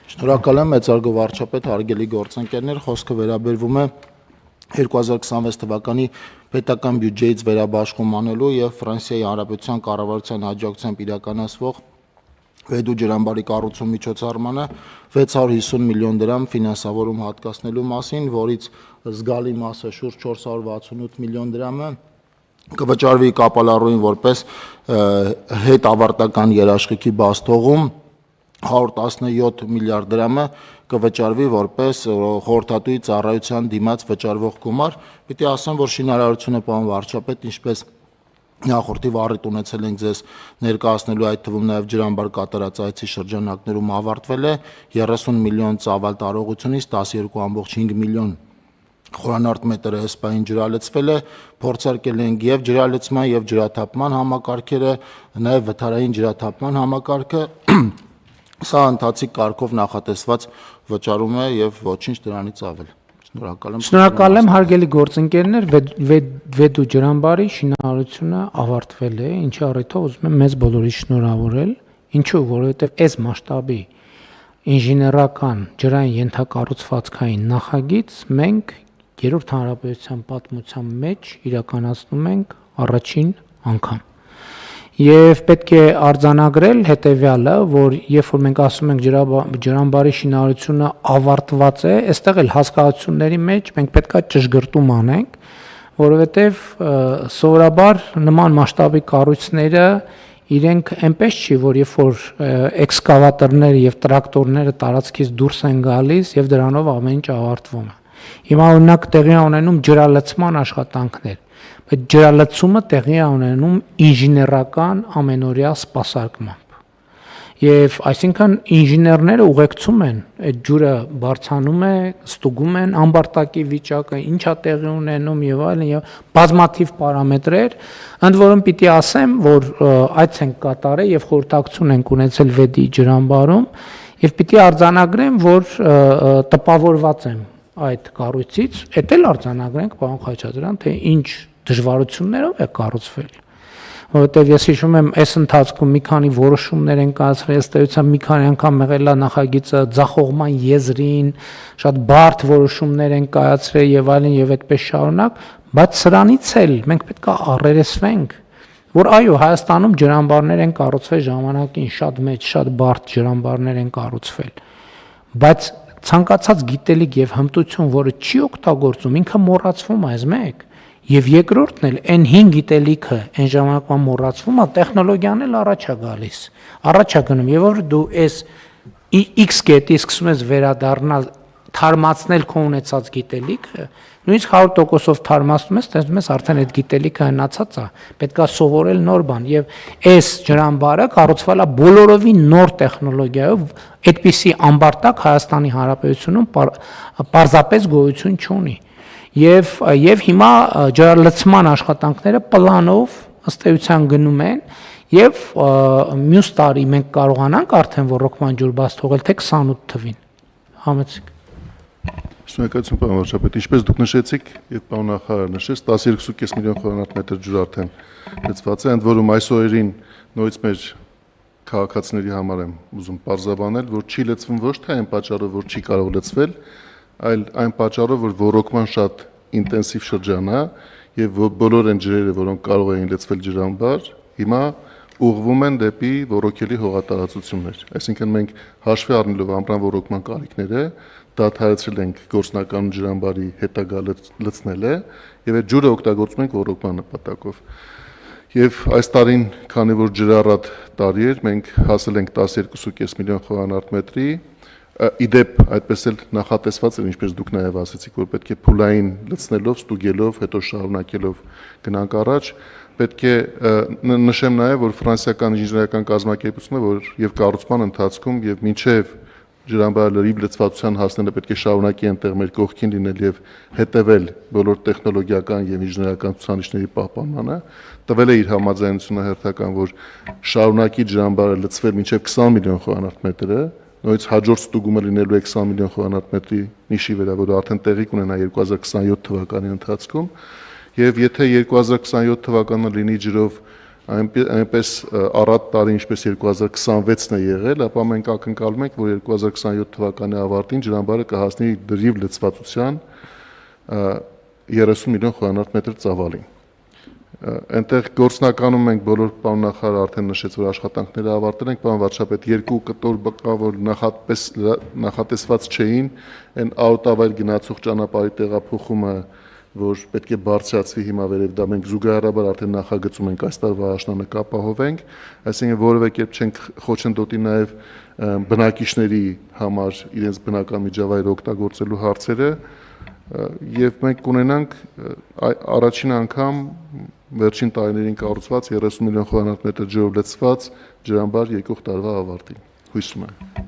Շնորհակալ եմ մեծարգո վարչապետ, հարգելի գործընկերներ, խոսքը վերաբերվում է 2026 թվականի պետական բյուջեից վերաբաշխում անելու եւ Ֆրանսիայի Հանրապետության կառավարության աջակցությամբ իրականացվող Վեդու ջրամբարի կառուցում միջոցառմանը 650 միլիոն դրամ ֆինանսավորում հատկացնելու մասին, որից զգալի մասը շուրջ 468 միլիոն դրամը կվճարվի կապալառուին որպես հետ ավարտական երաշխիքի բաստողում, 117 միլիարդ դրամը կվճարվի որպես խորհրդատուի ծառայության դիմաց վճարվող գումար։ Պիտի ասեմ, որ շինարարությունը պարոն վարչապետ, ինչպես նախորդի վառիթ ունեցել ենք ձեզ ներկայացնելու, այդ թվում նաև ջրամբար կատարած այցի շրջանակներում ավարտվել է 30 միլիոն ծավալ տարողությունից 12.5 միլիոն խորանարդ մետր հսպային ջրալցվել է, փորձարկել ենք եւ ջրալցման եւ ջրաթափման համակարգերը, նաեւ վթարային ջրաթափման համակարգը, սա ընթացիկ կարգով նախատեսված վճարում է եւ ոչինչ դրանից ավել։ Շնորհակալ եմ հարգելի գործընկերներ, Վեդու ջրամբարի շինարարությունը ավարտվել է, ինչի առիթով ուզում եմ մեզ բոլորի շնորհավորել, ինչու, որովհետեւ այս մասշտաբի ինժեներական ջրային ենթակառուցվածքային նախագիծ մենք Երրորդ հանրապետության պատմության մեջ իրականացնում ենք առաջին անգամ։ Եվ պետք է արձանագրել հետևյալը, որ երբ որ մենք ասում ենք ջրամբարի շինարարությունը ավարտված է, այստեղ էլ հասկացությունների մեջ մենք պետքա ճշգրտում անենք, որովհետև սովորաբար նման մասշտաբի կառույցները իրենք այնպես չի, որ երբ որ էքսկավատորները եւ տրակտորները տարածքից դուրս են գալիս եւ դրանով ամեն ինչ ավարտվում է։ Հիմա օրինակ տեղի ունենում ջրալցման աշխատանքներ, բայց ջրալցումը տեղի է ունենում ինժեներական ամենօրյա սպասարկմամբ։ Եվ այսինքն ինժեներները ուղեկցում են, այդ ջուրը բարձանում է, ստուգում են ամբարտակի վիճակը, ինչա տեղի ունենում եւ այլն եւ բազմաթիվ պարամետրեր, ընդ որում պիտի ասեմ, որ այց ենք կատարել եւ խորհրդակցություն ենք ունեցել Վեդի ջրամբարում եւ պիտի արձանագրեմ, որ տպավորված եմ այդ կառույցից, էդ էլ արձանագրենք պարոն Խաչատրյան, թե ինչ դժվարություններով է կառուցվել, որովհետև ես հիշում եմ, այս ընթացքում մի քանի որոշումներ են կայացրել, ըստ էության մի քանի անգամ եղել է նախագիծը ձախողման եզրին, շատ բարդ որոշումներ են կայացրել եւ այլն եւ այդպես շարունակ, բայց սրանից էլ մենք պետք է առերեսվենք, որ այո, Հայաստանում ջրամբարներ են կառուցվել ժամանակին, շատ մեծ, շատ բարդ ջրամբարներ են կառուցվել, բայց ցանկացած գիտելիք եւ հմտություն, որը չի օգտագործում, ինքը մոռացվում է, այս մեկ։ Եվ երկրորդն էլ այն 5 գիտելիքը այն ժամանակվա մոռացվում է, տեխնոլոգիան էլ առաջ է գալիս։ Առաջ է գնում, եւ որ դու այս X կետի սկսում ես վերադառնալ, թարմացնել քո ունեցած գիտելիքը, նույնիսկ 100%-ով թարմացնում ես, տեսնում ես արդեն այդ գիտելիքը հնացած է, պետք է սովորել նոր բան եւ այս ջրամբարը կառուցվել է բոլորովին նոր տեխնոլոգիայով, այդպիսի ամբարտակ Հայաստանի Հանրապետությունում պարզապես գոյություն չունի։ Եվ հիմա ջրալցման աշխատանքները պլանով ըստ էության գնում են եւ մյուս տարի մենք կարողանանք արդեն ռոռոկման ջուր բաց թողել թե 28 թվին։ Համեցեք։ Շնորհակալություն պարոն վարչապետ, ինչպես դուք նշեցիք եւ պարոն նախարարը նշեց, 12.5 միլիոն խորանարդ մետր ջուր արդեն լցված է, ընդ որում այս օրերին նորից մեր քաղաքացիների համար եմ ուզում պարզաբանել, որ չի լցվում ոչ թե այն պատճառով, որ չի կարող լցվել, այլ այն պատճառով, որ ռոռոկման շատ ինտենսիվ շրջան է եւ բոլոր այն ջրերը, որոնք կարող էին լցվել ջրամբար, հիմա ուղղվում են դեպի ռոռոկելի հողատարածություններ։ Այսինքն մենք հաշվի առնելով ամռան ռոռոկման կարիքները դադարեցրել ենք գործնական ջրամբարի հետագա լցնելը եւ այդ ջուրը օգտագործում ենք ռոռոկման նպատակով։ Եվ այս տարին, քանի որ ջրառատ տարի էր, մենք հասել ենք 12.5 միլիոն խորանարդ մետրի, իդեպ այդպես էլ նախատեսված էր, ինչպես դուք նաև ասացիք, որ պետք է փուլային լցնելով, ստուգելով, հետո շարունակելով գնանք առաջ, պետք է նշեմ նաև, որ ֆրանսիական ինժեներական կազմակերպությունը, որ եւ կառուցման ընթացքում եւ մինչեւ ջրամբարը լրիվ լցվածության հասնելը պետք է շարունակի այնտեղ մեր կողքին լինել եւ հետեւել բոլոր տեխնոլոգիական եւ ինժեներական ցուցանիշների պահպանմանը, տվել է իր համաձայնությունը հերթական, որ շարունակի ջրամբարը լցվել մինչեւ 20 միլիոն խորանարդ մետրը, նույնիսկ հաջորդ ստուգումը լինելու է 20 միլիոն խորանարդ մետրի նիշի վրա, որը արդեն տեղի կունենա 2027 թվականի ընթացքում, եւ եթե 2027 թվականը լինի ջրով այնպես առատ տարի ինչպես 2026-ն է եղել, ապա մենք ակնկալում ենք, որ 2027 թվականի ավարտին ջրամբարը կհասնի դրիվ լցվածության 30 միլիոն խորանարդ մետր ծավալին։ Այնտեղ գործնականում մենք բոլոր պարոն նախարարը արդեն նշեց, որ աշխատանքները ավարտել ենք, պարոն վարչապետ, երկու կտոր բկա, որ նախատեսված չէին, այն աուտավայր գնացող ճանապարհի տեղափոխումը, որ պետք է բարձրացվի հիմա վերև դա մենք զուգահեռաբար արդեն նախագծում ենք այս տարվա աշնանը կապահովենք, այսինքն որևէ կերպ չենք խոչընդոտի նաև բնակիչների համար իրենց բնական միջավայրը օգտագործելու հարցերը եւ մենք կունենանք առաջին անգամ վերջին տարիներին կառուցված 30 միլիոն խորանարդ մետր ջրով լցված ջրամբար եկող տարվա ավարտին։ Հույսում եմ։